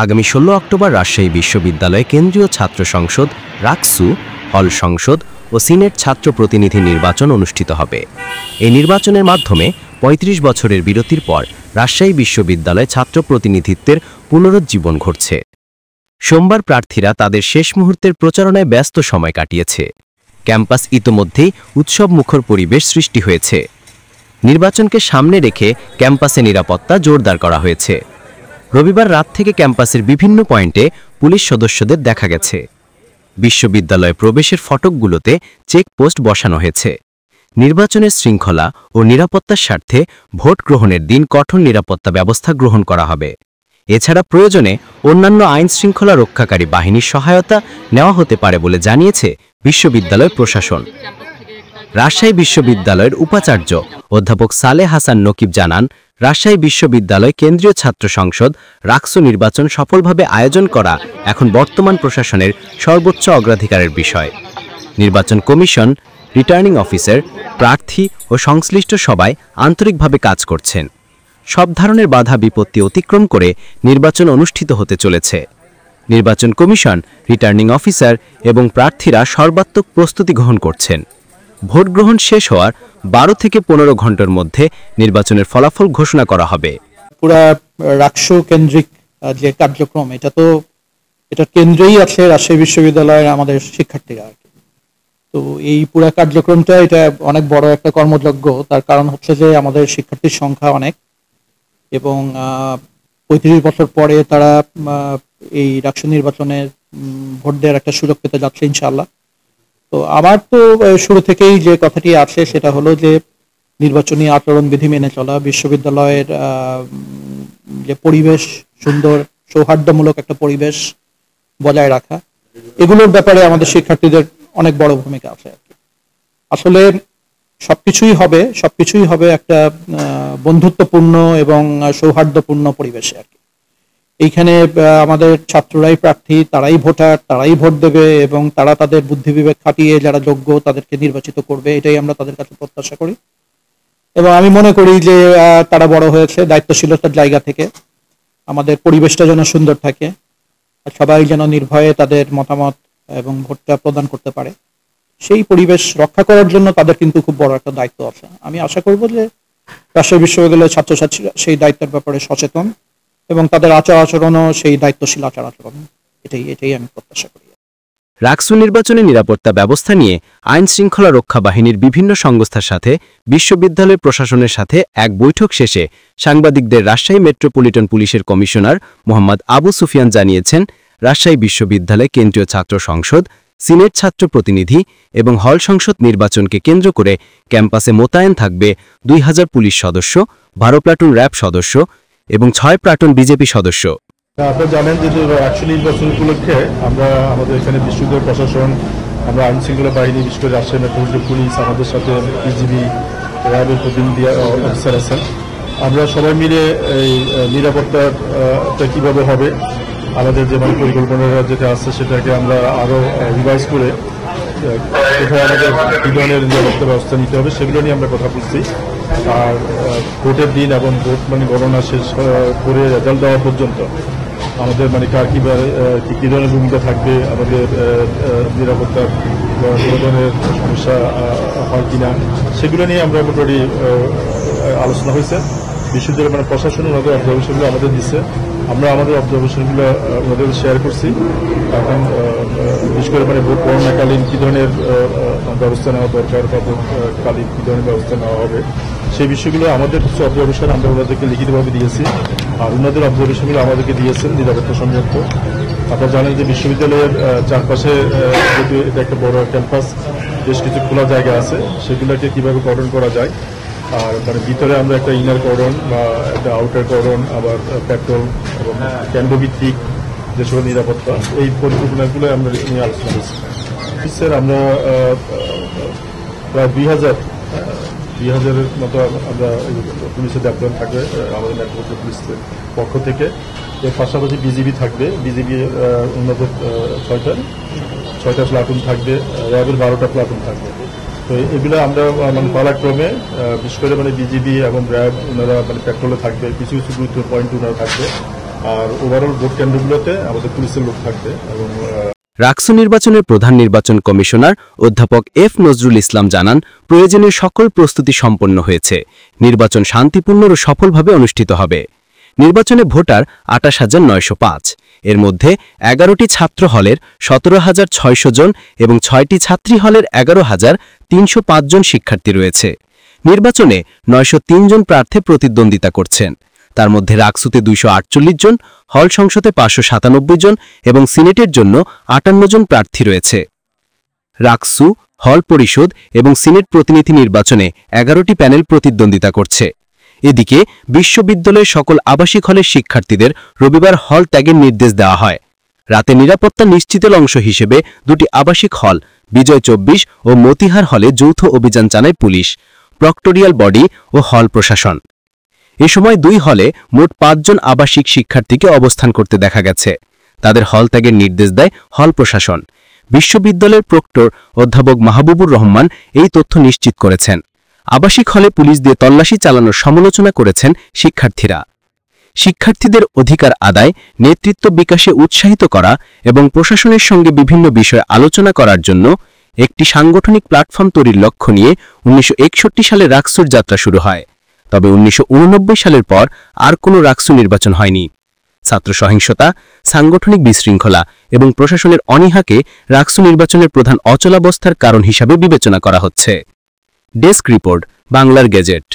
আগামী ১৬ অক্টোবর রাজশাহী বিশ্ববিদ্যালয়ে কেন্দ্রীয় ছাত্র সংসদ রাকসু, হল সংসদ ও সিনেট ছাত্র প্রতিনিধি নির্বাচন অনুষ্ঠিত হবে। এই নির্বাচনের মাধ্যমে ৩৫ বছরের বিরতির পর রাজশাহী বিশ্ববিদ্যালয়ে ছাত্র প্রতিনিধিত্বের পুনরুজ্জীবন ঘটছে। সোমবার প্রার্থীরা তাদের শেষ মুহূর্তের প্রচারণায় ব্যস্ত সময় কাটিয়েছে। ক্যাম্পাস ইতোমধ্যেই উৎসবমুখর পরিবেশ সৃষ্টি হয়েছে। নির্বাচনকে সামনে রেখে ক্যাম্পাসে নিরাপত্তা জোরদার করা হয়েছে। রবিবার রাত থেকে ক্যাম্পাসের বিভিন্ন পয়েন্টে পুলিশ সদস্যদের দেখা গেছে। বিশ্ববিদ্যালয়ে প্রবেশের ফটকগুলোতে চেকপোস্ট বসানো হয়েছে। নির্বাচনের শৃঙ্খলা ও নিরাপত্তার স্বার্থে ভোট গ্রহণের দিন কঠোর নিরাপত্তা ব্যবস্থা গ্রহণ করা হবে। এছাড়া প্রয়োজনে অন্যান্য আইন শৃঙ্খলা রক্ষাকারী বাহিনীর সহায়তা নেওয়া হতে পারে বলে জানিয়েছে বিশ্ববিদ্যালয় প্রশাসন। রাজশাহী বিশ্ববিদ্যালয়ের উপাচার্য অধ্যাপক সালেহ হাসান নকিব জানান, রাজশাহী বিশ্ববিদ্যালয় কেন্দ্রীয় ছাত্র সংসদ রাকসু নির্বাচন সফলভাবে আয়োজন করা এখন বর্তমান প্রশাসনের সর্বোচ্চ অগ্রাধিকারের বিষয়। নির্বাচন কমিশন, রিটার্নিং অফিসার, প্রার্থী ও সংশ্লিষ্ট সবাই আন্তরিকভাবে কাজ করছেন। সব ধরনের বাধা বিপত্তি অতিক্রম করে নির্বাচন অনুষ্ঠিত হতে চলেছে। নির্বাচন কমিশন, রিটার্নিং অফিসার এবং প্রার্থীরা সর্বাত্মক প্রস্তুতি গ্রহণ করছেন। ভোট গ্রহণ শেষ হওয়ার ১২ থেকে ১৫ ঘন্টার মধ্যে নির্বাচনের ফলাফল ঘোষণা করা হবে। পুরা রাকসু কেন্দ্রিক যে কার্যক্রম, এটা কেন্দ্রেই আছে রাজশাহী বিশ্ববিদ্যালয়ের আমাদের শিক্ষার্থীরা। তো এই পুরা কার্যক্রমটা এটা অনেক বড় একটা কর্মযজ্ঞ। তার কারণ হচ্ছে যে আমাদের শিক্ষার্থীর সংখ্যা অনেক এবং ৩৫ বছর পরে তারা এই রাকসু নির্বাচনে ভোট দেওয়ার একটা সুযোগ পেতে যাচ্ছে ইনশাআল্লাহ। তো আমার তো শুরু থেকেই যে কথাটি আছে সেটা হলো যে নির্বাচনী আচরণবিধি মেনে চলা, বিশ্ববিদ্যালয়ের যে পরিবেশ, সুন্দর সৌহার্দ্যমূলক একটা পরিবেশ বজায় রাখা, এগুলোর ব্যাপারে আমাদের শিক্ষার্থীদের অনেক বড় ভূমিকা আছে। আসলে সবকিছুই হবে একটা বন্ধুত্বপূর্ণ এবং সৌহার্দ্যপূর্ণ পরিবেশে আর কি। এইখানে আমাদের ছাত্ররাই প্রার্থী, তারাই ভোটার, তারাই ভোট দেবে এবং তারা তাদের বুদ্ধি বিবেক খাটিয়ে যারা যোগ্য তাদেরকে নির্বাচিত করবে, এটাই আমরা তাদের কাছে প্রত্যাশা করি। এবং আমি মনে করি যে তারা বড় হয়েছে দায়িত্বশীলতার জায়গা থেকে। আমাদের পরিবেশটা যেন সুন্দর থাকে, সবাই যেন নির্ভয়ে তাদের মতামত এবং ভোটটা প্রদান করতে পারে, সেই পরিবেশ রক্ষা করার জন্য তাদের কিন্তু খুব বড় একটা দায়িত্ব আছে। আমি আশা করব যে রাজশাহী বিশ্ববিদ্যালয়ের ছাত্রছাত্রীরা সেই দায়িত্বের ব্যাপারে সচেতন এবং তাদের আচার আচরণও সেই দায়িত্বশীল আচার আচরণ। এটাই আমি প্রত্যাশা করি। রাকসু নির্বাচনে নিরাপত্তা ব্যবস্থা নিয়ে আইন শৃঙ্খলা রক্ষা বাহিনীর বিভিন্ন সংস্থার সাথে বিশ্ববিদ্যালয় প্রশাসনের সাথে এক বৈঠক শেষে সাংবাদিকদের রাজশাহী মেট্রোপলিটন পুলিশের কমিশনার মোহাম্মদ আবু সুফিয়ান জানিয়েছেন, রাজশাহী বিশ্ববিদ্যালয় কেন্দ্রীয় ছাত্র সংসদ, সিনেট ছাত্র প্রতিনিধি এবং হল সংসদ নির্বাচনকে কেন্দ্র করে ক্যাম্পাসে মোতায়েন থাকবে ২০০০ পুলিশ সদস্য, ১২ প্লাটুন র্যাব সদস্য এবং ৬ প্লাটুন বিজেপি সদস্য। আপনারা জানেন যে রাকসু নির্বাচন উপলক্ষে আমরা আমাদের এখানে বিশ্ববিদ্যালয় প্রশাসন, আমরা আইন শৃঙ্খলা বাহিনী, বিশেষ করে রাজশাহী মেট্রোপলিটন পুলিশ, আমাদের সাথে বিজিবি, র্যাবের প্রতিনিধি অফিসার আছেন। আমরা সবাই মিলে এই নিরাপত্তাটা কীভাবে হবে, আমাদের যে পরিকল্পনা যেটা আছে সেটাকে আমরা আরও রিভাইজ করে কোথায় আমাদের কী ধরনের নিরাপত্তা ব্যবস্থা নিতে হবে সেগুলো নিয়ে আমরা কথা বলছি। আর ভোটের দিন এবং ভোট গণনা শেষ করে রেজাল্ট দেওয়া পর্যন্ত আমাদের কার কী ধরনের ভূমিকা থাকবে, আমাদের নিরাপত্তার কোনো ধরনের সমস্যা হয় কিনা সেগুলো নিয়ে আমরা মোটামুটি আলোচনা হয়েছে। বিশ্ববিদ্যালয় প্রশাসন ওনাদের অবজারভেশনগুলো আমাদের দিচ্ছে, আমরা আমাদের অবজারভেশনগুলো ওনাদের শেয়ার করছি। এখন বিশেষ করে ভোট গণনাকালীন কী ধরনের ব্যবস্থা নেওয়া দরকার বা ভোটকালীন কী ধরনের ব্যবস্থা নেওয়া হবে সেই বিষয়গুলো আমাদের কিছু অবজারভেশন আমরা ওনাদেরকে লিখিতভাবে দিয়েছি, আর ওনাদের অবজারভেশনগুলো আমাদেরকে দিয়েছেন নিরাপত্তা সম্পর্ক। আপনারা জানেন যে বিশ্ববিদ্যালয়ের চারপাশে যেহেতু এটা একটা বড় ক্যাম্পাস, বেশ কিছু খোলা জায়গা আছে, সেগুলোকে কীভাবে কর্ডন করা যায়। আর ভিতরে আমরা একটা ইনার কর্ডন বা একটা আউটার কর্ডন, আবার পেট্রোল এবং কেন্দ্রভিত্তিক যে সকল নিরাপত্তা, এই পরিকল্পনাগুলো আমরা নিয়ে আলোচনা করছি। স্যার আমরা প্রায় ২০০০-এর মতো আমরা পুলিশের ডেপ্লয়েড থাকবে আমাদের মেট্রোপলিটন পুলিশের পক্ষ থেকে। এর পাশাপাশি বিজিবি থাকবে, বিজিবি অন্যদের ৬টা প্লাটুন থাকবে, র্যাবের ১২টা প্লাটুন থাকবে। তো এগুলো আমরা পালাক্রমে বিশেষ করে বিজিবি এবং র্যাব ওনারা পেট্রোলে থাকবে, কিছু কিছু গুরুত্ব পয়েন্ট ওনারা থাকবে। আর ওভারঅল ভোট কেন্দ্রগুলোতে আমাদের পুলিশের লোক থাকবে এবং রাকসু নির্বাচনের প্রধান নির্বাচন কমিশনার অধ্যাপক এফ নজরুল ইসলাম জানান, প্রয়োজনীয় সকল প্রস্তুতি সম্পন্ন হয়েছে। নির্বাচন শান্তিপূর্ণ ও সফলভাবে অনুষ্ঠিত হবে। নির্বাচনে ভোটার 28,905। এর মধ্যে 11টি ছাত্র হলের 17,600 জন এবং 6টি ছাত্রী হলের 11,305 জন শিক্ষার্থী রয়েছে। নির্বাচনে 903 জন প্রার্থী প্রতিদ্বন্দ্বিতা করছেন। তার মধ্যে রাকসুতে 248 জন, হল সংসদে 597 জন এবং সিনেটের জন্য 58 জন প্রার্থী রয়েছে। রাকসু, হল পরিষদ এবং সিনেট প্রতিনিধি নির্বাচনে 11টি প্যানেল প্রতিদ্বন্দ্বিতা করছে। এদিকে বিশ্ববিদ্যালয়ের সকল আবাসিক হলের শিক্ষার্থীদের রবিবার হল ত্যাগের নির্দেশ দেওয়া হয়। রাতে নিরাপত্তা নিশ্চিতের অংশ হিসেবে দুটি আবাসিক হল বিজয় 24 ও মতিহার হলে যৌথ অভিযান চালায় পুলিশ, প্রক্টোরিয়াল বডি ও হল প্রশাসন। এ সময় দুই হলে মোট 5 জন আবাসিক শিক্ষার্থীকে অবস্থান করতে দেখা গেছে। তাদের হল ত্যাগের নির্দেশ দেয় হল প্রশাসন। বিশ্ববিদ্যালয়ের প্রক্টর অধ্যাপক মাহবুবুর রহমান এই তথ্য নিশ্চিত করেছেন। আবাসিক হলে পুলিশ দিয়ে তল্লাশি চালানোর সমালোচনা করেছেন শিক্ষার্থীরা। শিক্ষার্থীদের অধিকার আদায়, নেতৃত্ব বিকাশে উৎসাহিত করা এবং প্রশাসনের সঙ্গে বিভিন্ন বিষয়ে আলোচনা করার জন্য একটি সাংগঠনিক প্ল্যাটফর্ম তৈরির লক্ষ্য নিয়ে 1961 সালে রাকসুর যাত্রা শুরু হয়। তবে 1989 সালের পর আর কোনো রাকসু নির্বাচন হয়নি। ছাত্র সহিংসতা, সাংগঠনিক বিশৃঙ্খলা এবং প্রশাসনের অনীহাকে রাকসু নির্বাচনের প্রধান অচলাবস্থার কারণ হিসাবে বিবেচনা করা হচ্ছে। ডেস্ক রিপোর্ট, বাংলার গেজেট।